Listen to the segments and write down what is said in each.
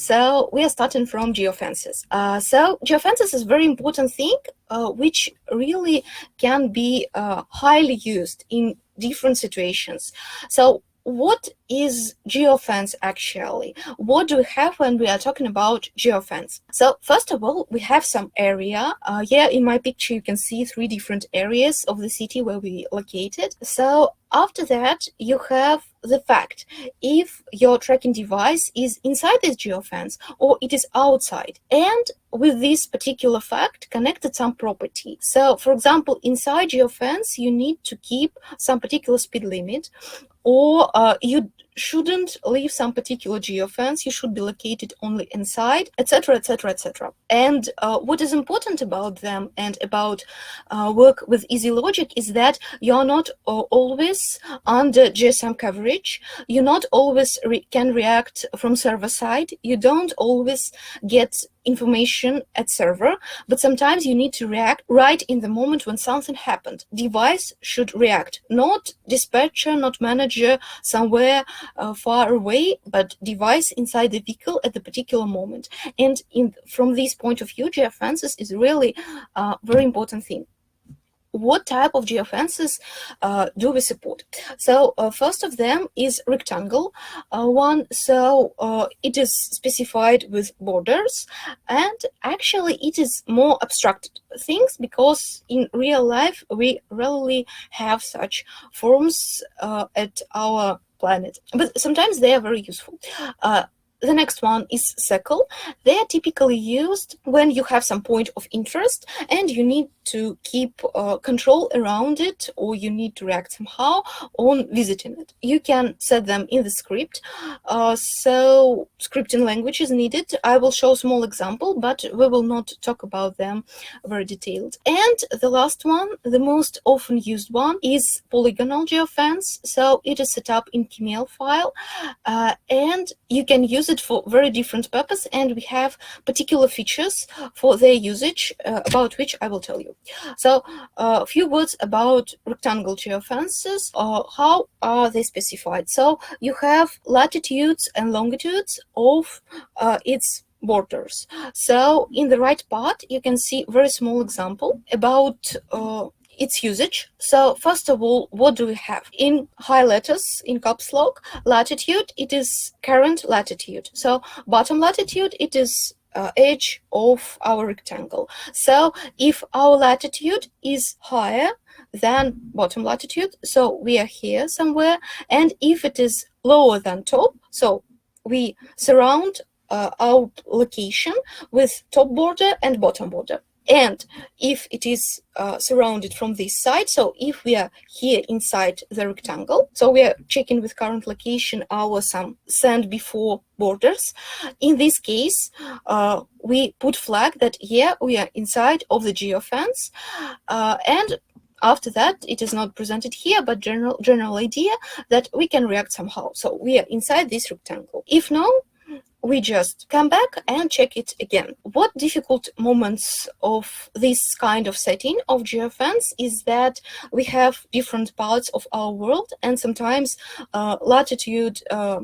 So we are starting from geofences. So geofences is a very important thing, which really can be highly used in different situations. So what is geofence actually? What do we have when we are talking about geofence? So first of all, we have some area. Here in my picture, you can see 3 different areas of the city where we located. So after that, you have the fact if your tracking device is inside this geofence or it is outside. And with this particular fact, connected some property. So for example, inside geofence, you need to keep some particular speed limit, or you shouldn't leave some particular geofence, you should be located only inside, etc., etc., etc. And what is important about them and about work with easy logic is that you're not always under GSM coverage, you not always can react from server side, you don't always get information at server, but sometimes you need to react right in the moment when something happened. Device should react, not dispatcher, not manager somewhere far away, but device inside the vehicle at the particular moment. And from this point of view, geofences is really a very important thing. What type of geofences do we support? So first of them is rectangle one. So it is specified with borders, and actually it is more abstract things because in real life we rarely have such forms at our planet, but sometimes they are very useful. The next one is circle. They are typically used when you have some point of interest and you need to keep control around it, or you need to react somehow on visiting it. You can set them in the script. So scripting language is needed. I will show a small example, but we will not talk about them very detailed. And the last one, the most often used one, is Polygonal geofence. So it is set up in KML file, and you can use it for very different purpose, and we have particular features for their usage about which I will tell you. So a few words about rectangle geofences. How are they specified? So you have latitudes and longitudes of its borders. So in the right part you can see very small example about its usage. So first of all, what do we have? In high letters, in caps lock, latitude, it is current latitude. So bottom latitude, it is edge of our rectangle. So if our latitude is higher than bottom latitude, so we are here somewhere, and if it is lower than top, so we surround our location with top border and bottom border. And if it is surrounded from this side, so if we are here inside the rectangle, so we are checking with current location our some send before borders. In this case, we put flag that here we are inside of the geofence, and after that, it is not presented here, but general idea that we can react somehow. So we are inside this rectangle. If no, we just come back and check it again. What difficult moments of this kind of setting of geofence is that we have different parts of our world, and sometimes latitude, not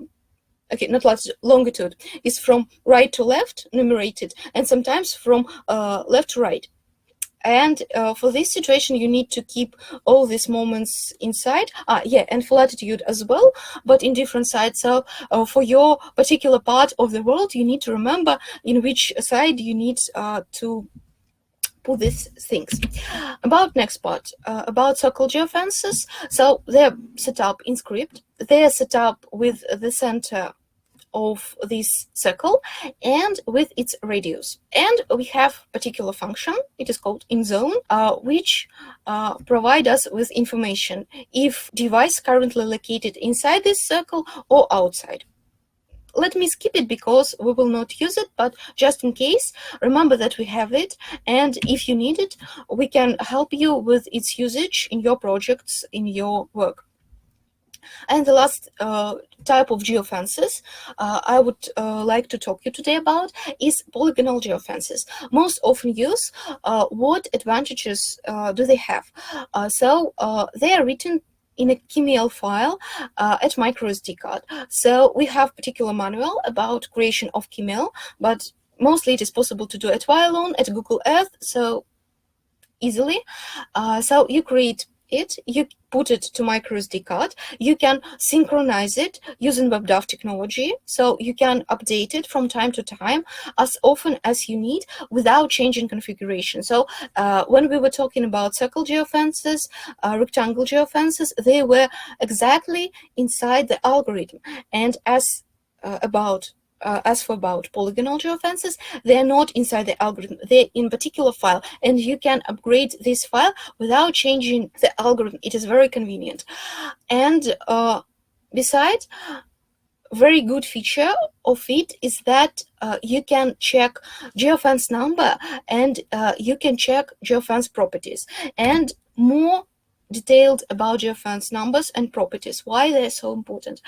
latitude, longitude is from right to left, numerated, and sometimes from left to right. And for this situation, you need to keep all these moments inside. And for latitude as well, but in different sides. So for your particular part of the world, you need to remember in which side you need to put these things. About next part, about circle geofences. So they're set up in script. They are set up with the center of this circle and with its radius, and we have particular function, it is called in zone, which provide us with information if device currently located inside this circle or outside. Let me skip it because we will not use it, but just in case, remember that we have it, and if you need it, we can help you with its usage in your projects, in your work. And the last type of geofences I would like to talk to you today about is polygonal geofences. Most often used, what advantages do they have? So they are written in a KML file at microSD card. So we have particular manual about creation of KML, but mostly it is possible to do at Violon, at Google Earth, so easily. So you create it, you put it to microSD card, you can synchronize it using WebDAV technology, so you can update it from time to time as often as you need without changing configuration. So when we were talking about circle geofences, rectangle geofences, they were exactly inside the algorithm. And as for about polygonal geofences, they're not inside the algorithm, they're in particular file, and you can upgrade this file without changing the algorithm. It is very convenient. And besides, very good feature of it is that you can check geofence number, and you can check geofence properties, and more detailed about geofence numbers and properties, why they're so important.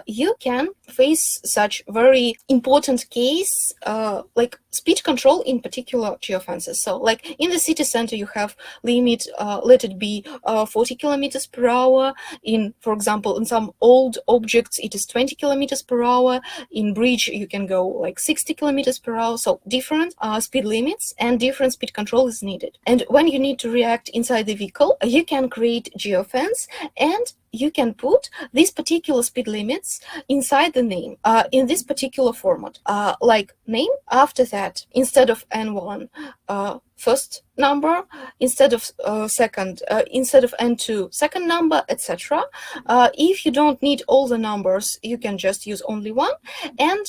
You can face such very important case like speed control in particular geofences. So like in the city center you have limit, let it be 40 kilometers per hour. In, for example, in some old objects it is 20 kilometers per hour. In bridge you can go like 60 kilometers per hour. So different speed limits and different speed control is needed. And when you need to react inside the vehicle, you can create geofence, and you can put these particular speed limits inside the name in this particular format, like name, after that, instead of N1, first number, instead of second, instead of N2, second number, etc. If you don't need all the numbers, you can just use only one. And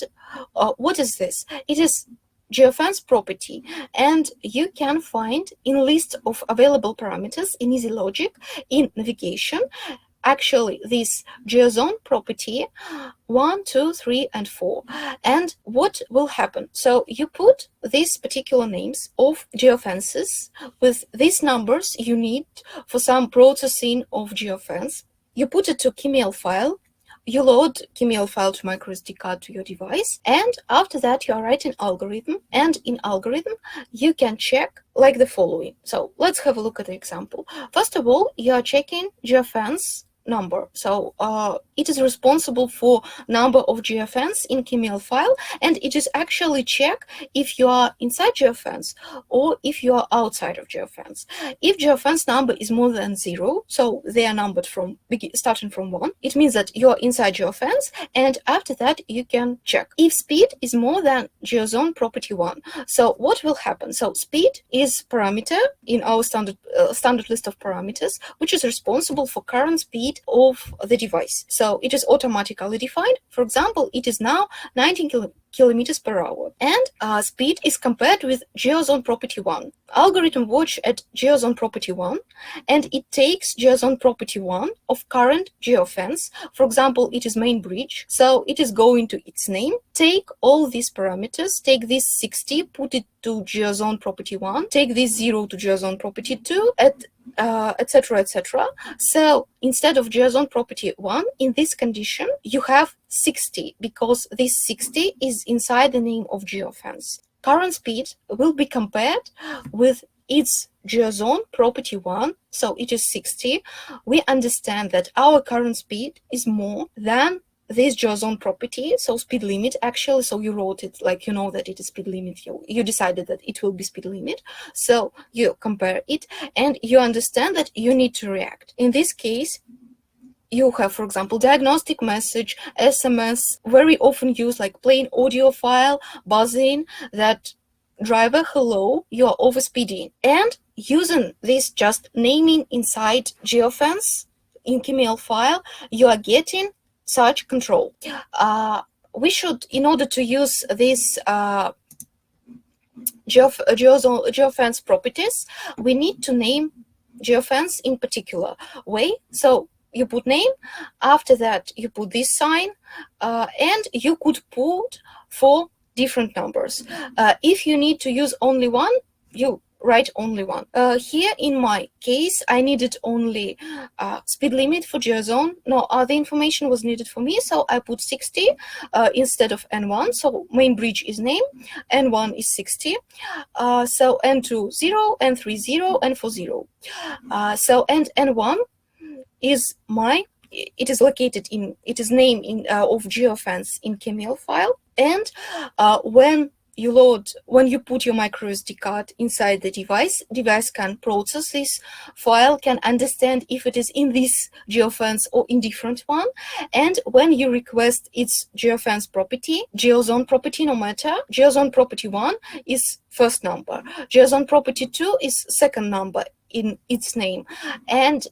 what is this? It is geofence property, and you can find in list of available parameters in easy logic in navigation actually this geozone property 1, 2, 3, and 4. And what will happen? So you put these particular names of geofences with these numbers you need for some processing of geofence. You put it to KML file. You load KML file to microSD card to your device, and after that you are writing algorithm, and in algorithm you can check like the following. So let's have a look at the example. First of all, you are checking geofence number. So it is responsible for number of geofence in KML file, and it is actually check if you are inside geofence or if you are outside of geofence. If geofence number is more than 0, so they are numbered from starting from 1, it means that you are inside geofence, and after that you can check. If speed is more than geozone property 1, so what will happen? So speed is parameter in our standard list of parameters, which is responsible for current speed of the device. So it is automatically defined. For example, it is now 19 kilometers per hour, and speed is compared with geozone property 1. Algorithm watch at geozone property 1, and it takes geozone property 1 of current geofence. For example, it is main bridge, so it is going to its name, take all these parameters, take this 60, put it to geozone property 1, take this 0 to geozone property 2, etc, etc. So instead of geozone property 1, in this condition you have 60, because this 60 is inside the name of geofence. Current speed will be compared with its geozone property 1, so it is 60. We understand that our current speed is more than this geozone property, so speed limit actually, so you wrote it like you know that it is speed limit, you decided that it will be speed limit, so you compare it and you understand that you need to react. In this case you have, for example, diagnostic message, SMS, very often used like plain audio file, buzzing, that driver, hello, you are overspeeding. And using this just naming inside geofence in KML file, you are getting such control. We should, in order to use this geofence properties, we need to name geofence in particular way. So you put name, after that you put this sign, and you could put 4 different numbers. If you need to use only one, you write only one. Here in my case, I needed only speed limit for geozone. No other information was needed for me, so I put 60 instead of N1. So main bridge is name, N1 is 60. So N2 0, N3 0, N4 0. So and N1 is it is located in, it is name in of Geofence in Camel file, and when you put your micro SD card inside the device can process this file, can understand if it is in this Geofence or in different one, and when you request its Geofence property, geozone property, no matter, geozone property 1 is first number, geozone property 2 is second number in its name, and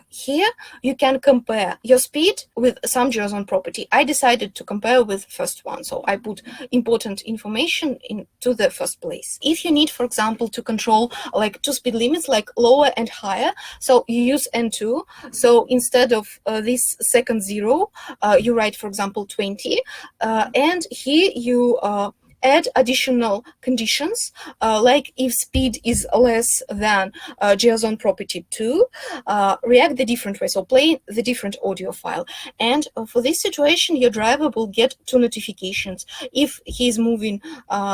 here you can compare your speed with some geozone property. I decided to compare with first one, so I put important information into the first place. If you need, for example, to control like two speed limits, like lower and higher, so you use N2. So instead of this second 0, you write, for example, 20, and here you add additional conditions, like if speed is less than geozone property 2, react the different way, so play the different audio file. And for this situation, your driver will get two notifications. If he's moving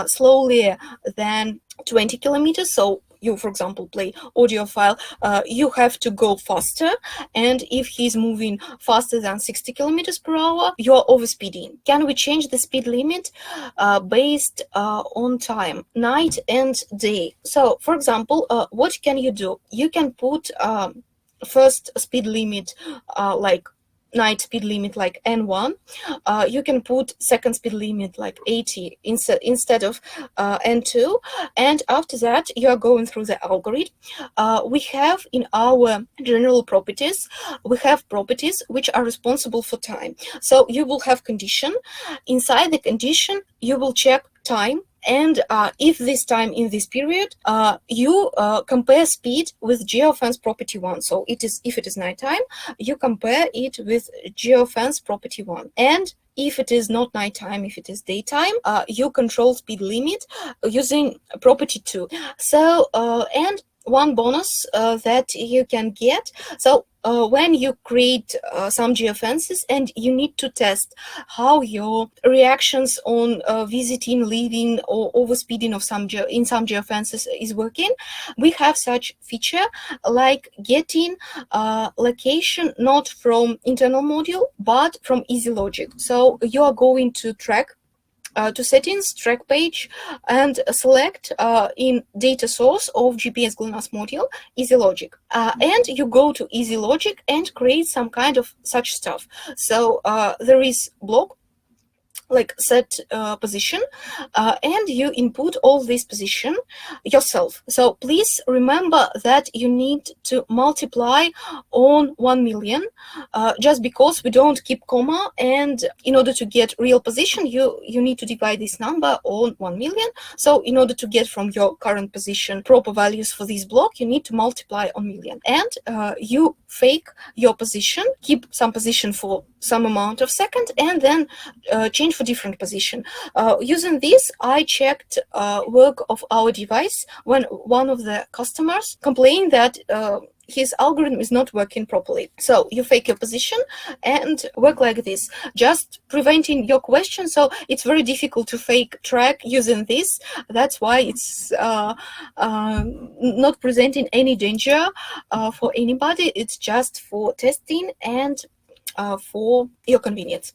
slowly than 20 kilometers, so you, for example, play audio file, you have to go faster, and if he's moving faster than 60 kilometers per hour, you're overspeeding. Can we change the speed limit based on time, night and day? So, for example, what can you do? You can put first speed limit like night speed limit like N1. You can put second speed limit like 80 instead of N2, and after that you are going through the algorithm. We have in our general properties, we have properties which are responsible for time. So you will have condition. Inside the condition you will check time, and if this time in this period, you compare speed with Geofence property 1. So it is, if it is nighttime, you compare it with Geofence property 1. And if it is not nighttime, if it is daytime, you control speed limit using property 2. So and one bonus that you can get, so when you create some geofences and you need to test how your reactions on visiting, leaving, or overspeeding of some geofences is working, we have such feature like getting location not from internal module but from easy logic. So you are going to track to settings, track page, and select in data source of GPS GLONASS module, Easy Logic. And you go to Easy Logic and create some kind of such stuff. So there is block, like set position, and you input all this position yourself. So please remember that you need to multiply on 1 million, just because we don't keep comma, and in order to get real position, you need to divide this number on 1 million. So in order to get from your current position proper values for this block, you need to multiply on million, and you fake your position, keep some position for some amount of second, and then change for different position. Using this, I checked work of our device when one of the customers complained that his algorithm is not working properly. So you fake your position and work like this, just preventing your question. So it's very difficult to fake track using this. That's why it's not presenting any danger for anybody. It's just for testing and for your convenience.